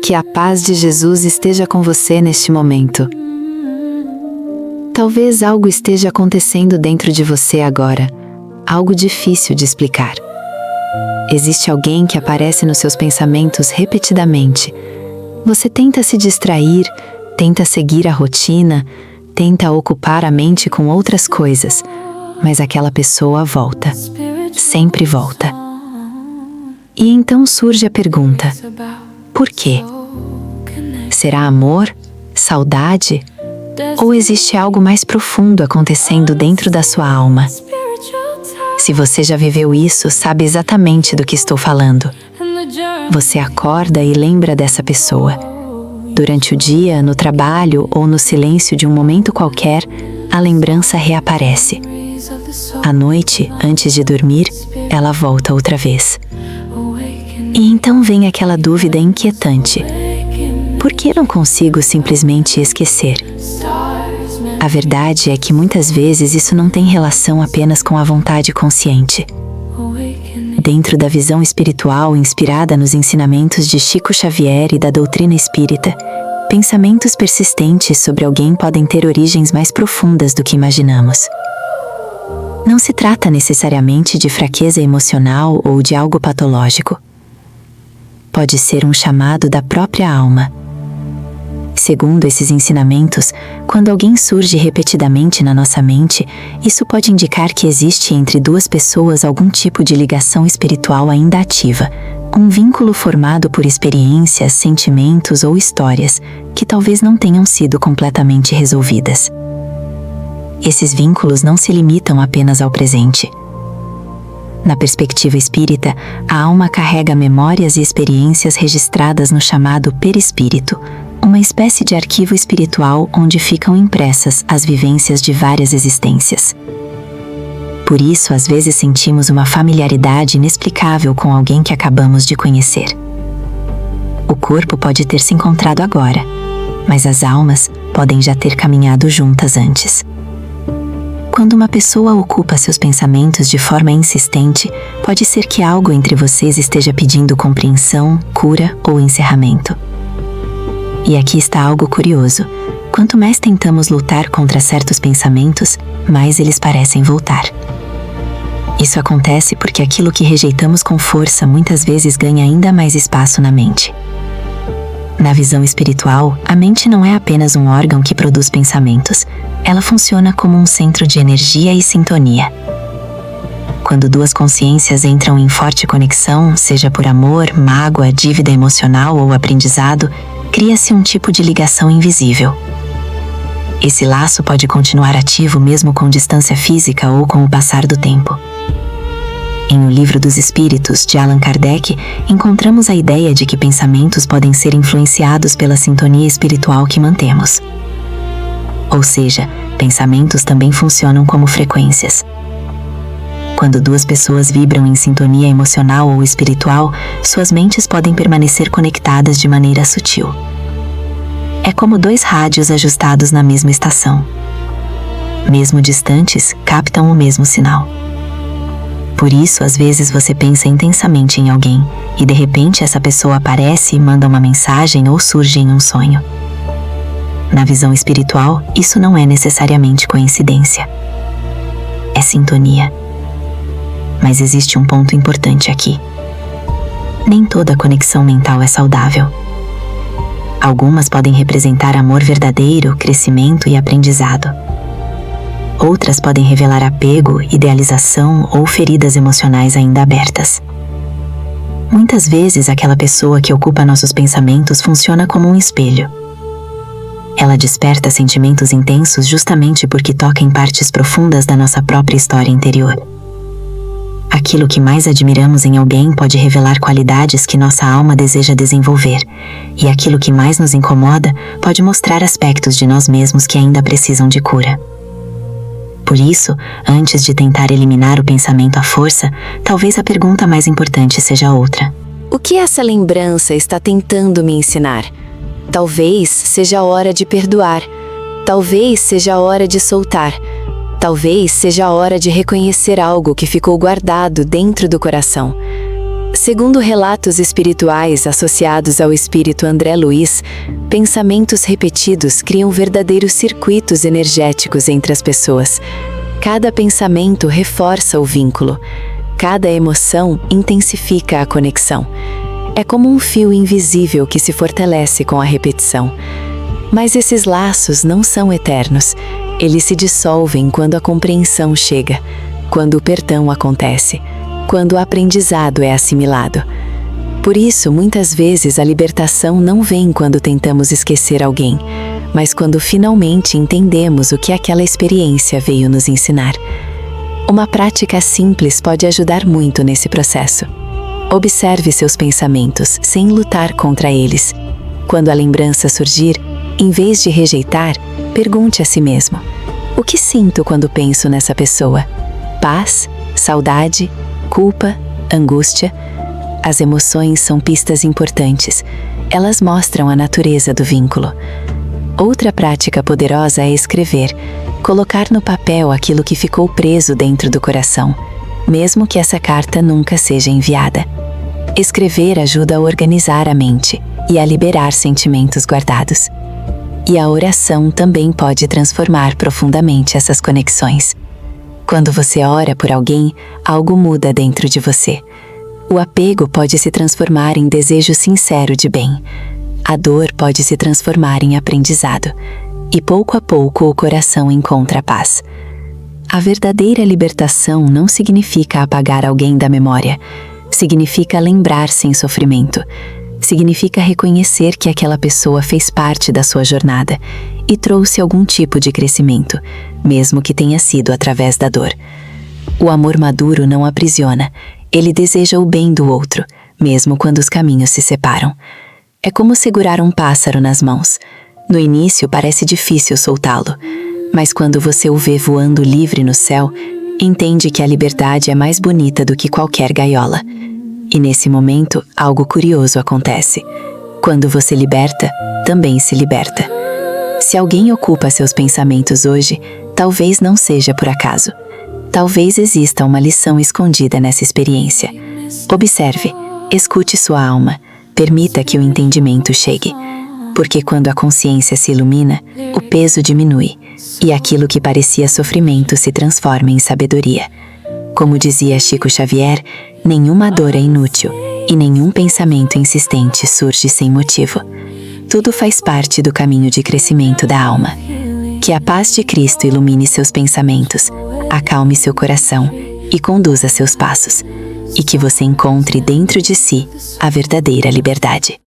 Que a paz de Jesus esteja com você neste momento. Talvez algo esteja acontecendo dentro de você agora, algo difícil de explicar. Existe alguém que aparece nos seus pensamentos repetidamente. Você tenta se distrair, tenta seguir a rotina, tenta ocupar a mente com outras coisas, mas aquela pessoa volta, sempre volta. E então surge a pergunta: por quê? Será amor? Saudade? Ou existe algo mais profundo acontecendo dentro da sua alma? Se você já viveu isso, sabe exatamente do que estou falando. Você acorda e lembra dessa pessoa. Durante o dia, no trabalho ou no silêncio de um momento qualquer, a lembrança reaparece. À noite, antes de dormir, ela volta outra vez. E então vem aquela dúvida inquietante: por que não consigo simplesmente esquecer? A verdade é que muitas vezes isso não tem relação apenas com a vontade consciente. Dentro da visão espiritual inspirada nos ensinamentos de Chico Xavier e da doutrina espírita, pensamentos persistentes sobre alguém podem ter origens mais profundas do que imaginamos. Não se trata necessariamente de fraqueza emocional ou de algo patológico. Pode ser um chamado da própria alma. Segundo esses ensinamentos, quando alguém surge repetidamente na nossa mente, isso pode indicar que existe entre duas pessoas algum tipo de ligação espiritual ainda ativa, um vínculo formado por experiências, sentimentos ou histórias que talvez não tenham sido completamente resolvidas. Esses vínculos não se limitam apenas ao presente. Na perspectiva espírita, a alma carrega memórias e experiências registradas no chamado perispírito, uma espécie de arquivo espiritual onde ficam impressas as vivências de várias existências. Por isso, às vezes sentimos uma familiaridade inexplicável com alguém que acabamos de conhecer. O corpo pode ter se encontrado agora, mas as almas podem já ter caminhado juntas antes. Quando uma pessoa ocupa seus pensamentos de forma insistente, pode ser que algo entre vocês esteja pedindo compreensão, cura ou encerramento. E aqui está algo curioso: quanto mais tentamos lutar contra certos pensamentos, mais eles parecem voltar. Isso acontece porque aquilo que rejeitamos com força muitas vezes ganha ainda mais espaço na mente. Na visão espiritual, a mente não é apenas um órgão que produz pensamentos, ela funciona como um centro de energia e sintonia. Quando duas consciências entram em forte conexão, seja por amor, mágoa, dívida emocional ou aprendizado, cria-se um tipo de ligação invisível. Esse laço pode continuar ativo mesmo com distância física ou com o passar do tempo. Em O Livro dos Espíritos, de Allan Kardec, encontramos a ideia de que pensamentos podem ser influenciados pela sintonia espiritual que mantemos. Ou seja, pensamentos também funcionam como frequências. Quando duas pessoas vibram em sintonia emocional ou espiritual, suas mentes podem permanecer conectadas de maneira sutil. É como dois rádios ajustados na mesma estação. Mesmo distantes, captam o mesmo sinal. Por isso, às vezes você pensa intensamente em alguém, e de repente essa pessoa aparece e manda uma mensagem ou surge em um sonho. Na visão espiritual, isso não é necessariamente coincidência. É sintonia. Mas existe um ponto importante aqui. Nem toda conexão mental é saudável. Algumas podem representar amor verdadeiro, crescimento e aprendizado. Outras podem revelar apego, idealização ou feridas emocionais ainda abertas. Muitas vezes, aquela pessoa que ocupa nossos pensamentos funciona como um espelho. Ela desperta sentimentos intensos justamente porque toca em partes profundas da nossa própria história interior. Aquilo que mais admiramos em alguém pode revelar qualidades que nossa alma deseja desenvolver, e aquilo que mais nos incomoda pode mostrar aspectos de nós mesmos que ainda precisam de cura. Por isso, antes de tentar eliminar o pensamento à força, talvez a pergunta mais importante seja outra. O que essa lembrança está tentando me ensinar? Talvez seja a hora de perdoar. Talvez seja a hora de soltar. Talvez seja a hora de reconhecer algo que ficou guardado dentro do coração. Segundo relatos espirituais associados ao espírito André Luiz, pensamentos repetidos criam verdadeiros circuitos energéticos entre as pessoas. Cada pensamento reforça o vínculo. Cada emoção intensifica a conexão. É como um fio invisível que se fortalece com a repetição. Mas esses laços não são eternos. Eles se dissolvem quando a compreensão chega, quando o perdão acontece, quando o aprendizado é assimilado. Por isso, muitas vezes a libertação não vem quando tentamos esquecer alguém, mas quando finalmente entendemos o que aquela experiência veio nos ensinar. Uma prática simples pode ajudar muito nesse processo. Observe seus pensamentos sem lutar contra eles. Quando a lembrança surgir, em vez de rejeitar, pergunte a si mesmo: o que sinto quando penso nessa pessoa? Paz? Saudade? Culpa? Angústia? As emoções são pistas importantes. Elas mostram a natureza do vínculo. Outra prática poderosa é escrever, colocar no papel aquilo que ficou preso dentro do coração, mesmo que essa carta nunca seja enviada. Escrever ajuda a organizar a mente e a liberar sentimentos guardados. E a oração também pode transformar profundamente essas conexões. Quando você ora por alguém, algo muda dentro de você. O apego pode se transformar em desejo sincero de bem. A dor pode se transformar em aprendizado. E pouco a pouco o coração encontra a paz. A verdadeira libertação não significa apagar alguém da memória. Significa lembrar sem sofrimento. Significa reconhecer que aquela pessoa fez parte da sua jornada e trouxe algum tipo de crescimento, mesmo que tenha sido através da dor. O amor maduro não aprisiona, ele deseja o bem do outro, mesmo quando os caminhos se separam. É como segurar um pássaro nas mãos. No início parece difícil soltá-lo, mas quando você o vê voando livre no céu, entende que a liberdade é mais bonita do que qualquer gaiola. E nesse momento, algo curioso acontece. Quando você liberta, também se liberta. Se alguém ocupa seus pensamentos hoje, talvez não seja por acaso. Talvez exista uma lição escondida nessa experiência. Observe, escute sua alma, permita que o entendimento chegue. Porque quando a consciência se ilumina, o peso diminui, e aquilo que parecia sofrimento se transforma em sabedoria. Como dizia Chico Xavier, nenhuma dor é inútil e nenhum pensamento insistente surge sem motivo. Tudo faz parte do caminho de crescimento da alma. Que a paz de Cristo ilumine seus pensamentos, acalme seu coração e conduza seus passos. E que você encontre dentro de si a verdadeira liberdade.